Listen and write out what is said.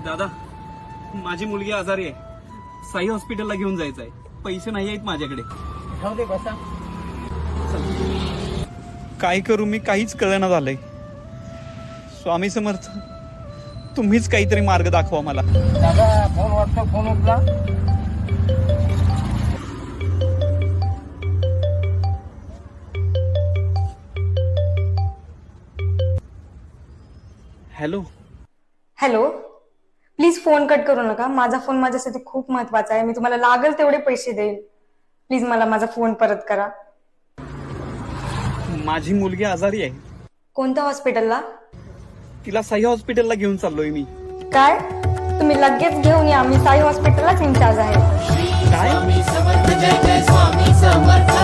दादा, माझी मुलगी आजारी आहे. साई हॉस्पिटलला घेऊन जायचं आहे. पैसे नाही आहेत माझ्याकडे. जाऊ दे, बसा. काय करू मी, काहीच कळेना झालंय. स्वामी समर्थ, तुम्हीच काहीतरी मार्ग दाखवा मला. दादा, फोन वाजतो, फोन उचला. Hello. Hello, please phone cut करू नका. माझा फोन माझ्यासाठी खूप महत्वाचा आहे. मी तुम्हाला लागेल तेवढे पैसे देईल. प्लीज मला माझा फोन परत करा. माझी मुलगी आजारी आहे. कोणत्या हॉस्पिटलला? तिला साई हॉस्पिटलला घेऊन चाललोय मी. काय? तुम्ही लगेच घेऊन या. मी साई हॉस्पिटललाच इन्चार्ज आहे. काय? स्वामी समर्थ, जय जय स्वामी समर्थ.